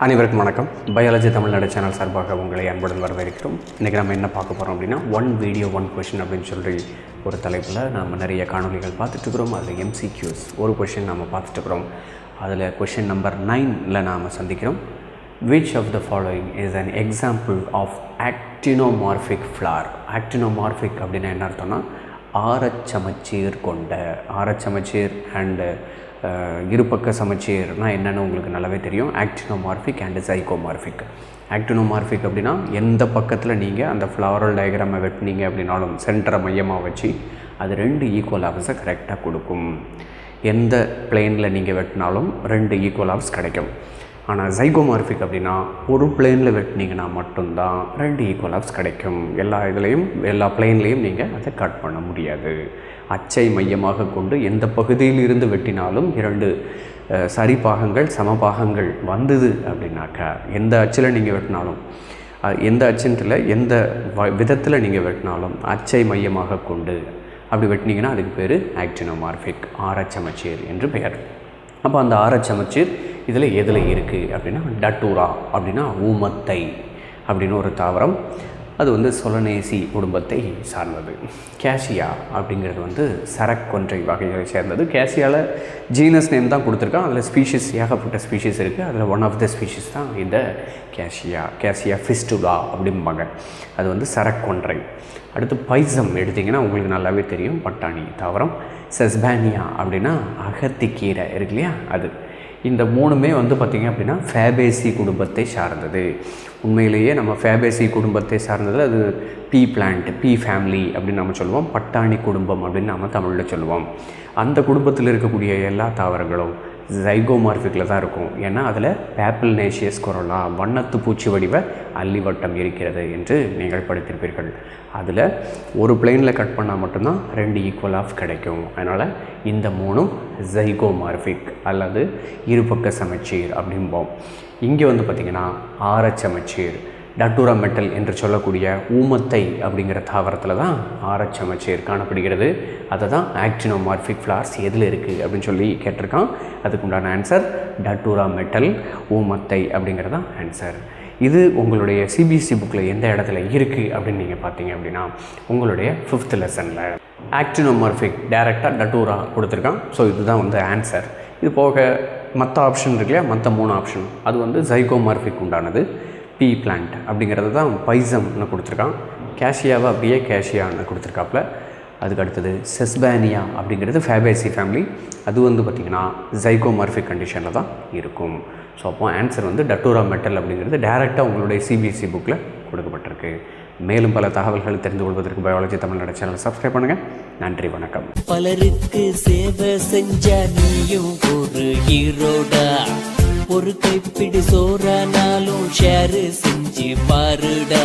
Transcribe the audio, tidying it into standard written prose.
அனைவருக்கும் வணக்கம். Biology Tamil Nadu channel சார்பாக உங்களை அன்புடன் வரவேற்கிறோம். இன்றைக்கி நம்ம என்ன பார்க்க போகிறோம் அப்படின்னா, ஒன் வீடியோ ஒன் கொஷின் அப்படின்னு சொல்லி ஒரு தலைப்பில் நம்ம நிறைய காணொலிகள் பார்த்துட்ருக்குறோம். அதில் MCQs ஒரு கொஷின் நம்ம பார்த்துட்ருக்குறோம். அதில் கொஷின் நம்பர் 9ல் நாம் சந்திக்கிறோம். Which of the following is an example of actinomorphic flower? Actinomorphic அப்படின்னா என்ன அர்த்தம்னா, ஆரச்சமச்சீர் கொண்ட, ஆரச்சமச்சீர் அண்டு இருபக்க சமச்சீர்னால் என்னென்னு உங்களுக்கு நல்லாவே தெரியும். Actinomorphic and ஜைகோமார்பிக். ஆக்டினோமார்பிக் அப்படின்னா எந்த பக்கத்தில் நீங்கள் அந்த ஃப்ளவரல் டயக்ராமை வெட்டினீங்க அப்படின்னாலும் சென்டரை மையமாக வச்சு அது 2 ஈக்குவல் ஆப்ஸை கரெக்டாக கொடுக்கும். எந்த பிளேனில் நீங்கள் வெட்டினாலும் 2 ஈக்குவல் ஆப்ஸ் கிடைக்கும். ஆனால் ஜைகோமார்பிக் அப்படின்னா ஒரு பிளேனில் வெட்டினீங்கன்னா மட்டும்தான் 2 ஈக்குவல் ஆப்ஸ் கிடைக்கும். எல்லா பிளேன்லேயும் நீங்கள் அதை கட் பண்ண முடியாது. அச்சை மையமாக கொண்டு எந்த பகுதியில் இருந்து வெட்டினாலும் 2 சரிபாகங்கள் சமபாகங்கள் வந்தது அப்படின்னாக்கா, எந்த அச்சில் நீங்கள் வெட்டினாலும், எந்த அச்சில் எந்த விதத்தில் நீங்கள் வெட்டினாலும் அச்சை மையமாக கொண்டு அப்படி வெட்டினீங்கன்னா அதுக்கு பேர் ஆக்டினோமார்பிக், ஆரச்சமச்சீர் என்று பெயர். அப்போ அந்த ஆரச்சமச்சீர் இதில் எதில் இருக்குது அப்படின்னா, டட்டூரா அப்படின்னா ஊமத்தை அப்படின்னு ஒரு தாவரம். அது சொலனேசி குடும்பத்தை சார்ந்தது. கேசியா அப்படிங்கிறது சரக்கொன்றை வகைகளை சேர்ந்தது. கேசியாவில் ஜீனஸ் நேம் தான் கொடுத்துருக்கான். அதில் ஸ்பீஷிஸ் ஏகப்பட்ட ஸ்பீஷிஸ் இருக்குது. அதில் ஒன் ஆஃப் த ஸ்பீஷிஸ் தான் இந்த கேசியா ஃபிஸ்டுலா அப்படிம்பாங்க. அது சரக்கொன்றை. அடுத்து பைசம் எடுத்திங்கன்னா உங்களுக்கு நல்லாவே தெரியும், பட்டாணி தாவரம். செஸ்பானியா அப்படின்னா அகத்திக்கீரை இருக்கு இல்லையா, அது. இந்த 3மே பார்த்திங்க அப்படின்னா ஃபேபேசி குடும்பத்தை சார்ந்தது. உண்மையிலேயே நம்ம ஃபேபேசி குடும்பத்தை சார்ந்தது. அது பீ பிளான்ட், பீ ஃபேமிலி அப்படின்னு நம்ம சொல்லுவோம். பட்டாணி குடும்பம் அப்படின்னு நம்ம தமிழில் சொல்லுவோம். அந்த குடும்பத்தில் இருக்கக்கூடிய எல்லா தாவரங்களும் ஜைகோமார்பிக்கில் தான் இருக்கும். ஏன்னா அதில் பேப்பிள்னேஷியஸ் கொரோலா, வண்ணத்து பூச்சி வடிவ அல்லிவட்டம் இருக்கிறது என்று நீங்கள் படித்திருப்பீர்கள். அதில் ஒரு பிளேனில் கட் பண்ணால் மட்டும்தான் 2 ஈக்குவல் ஆஃப் கிடைக்கும். அதனால் இந்த 3ம் ஜைகோமார்பிக் அல்லது இருபக்க சமச்சீர் அப்படிம்போம். இங்கே பார்த்திங்கன்னா ஆரச்சமச்சீர், டட்டூரா மெட்டல் என்று சொல்லக்கூடிய ஊமத்தை அப்படிங்கிற தாவரத்தில் தான் ஆரச்சமச்சீர் காணப்படுகிறது. அதை தான் ஆக்டினோமார்பிக் ஃப்ளவர்ஸ் எதில் இருக்குது அப்படின்னு சொல்லி கேட்டிருக்கான். அதுக்குண்டான ஆன்சர் டட்டூரா மெட்டல், ஊமத்தை அப்படிங்கிறது தான் ஆன்சர். இது உங்களுடைய சிபிஎஸ்சி புக்கில் எந்த இடத்துல இருக்குது அப்படின்னு நீங்கள் பார்த்தீங்க அப்படின்னா, உங்களுடைய 5th லெசனில் ஆக்டினோமார்பிக் டைரெக்டாக டட்டூரா கொடுத்துருக்கான். ஸோ இதுதான் ஆன்சர். இது போக மற்ற ஆப்ஷன் இருக்கு இல்லையா, மற்ற 3 ஆப்ஷன் அது ஜைகோமார்பிக் உண்டானது. பீ பிளான்ட் அப்படிங்கிறது தான் பைசம்னு கொடுத்துருக்கான். கேஷியாவை அப்படியே கேஷியான்னு கொடுத்துருக்காப்புல. அதுக்கு அடுத்தது செஸ்பானியா அப்படிங்கிறது ஃபேபேசி ஃபேமிலி. அது பார்த்திங்கன்னா ஜைகோமார்பிக் கண்டிஷனில் தான் இருக்கும். ஸோ அப்போ ஆன்சர் டட்டூரா மெட்டல் அப்படிங்கிறது டைரெக்டாக உங்களுடைய சிபிஎஸ்சி புக்கில் கொடுக்கப்பட்டிருக்கு. மேலும் பல தகவல்கள் தெரிந்து கொள்வதற்கு பயாலஜி தமிழ்நாடு சேனலை சப்ஸ்கிரைப் பண்ணுங்கள். நன்றி, வணக்கம். பலருக்கு சேவை செஞ்ச நீயும் ஒரு ஹீரோடா. ஒரு கைப்பிடி சோறானாலும் ஷேர் செஞ்சு பாருடா.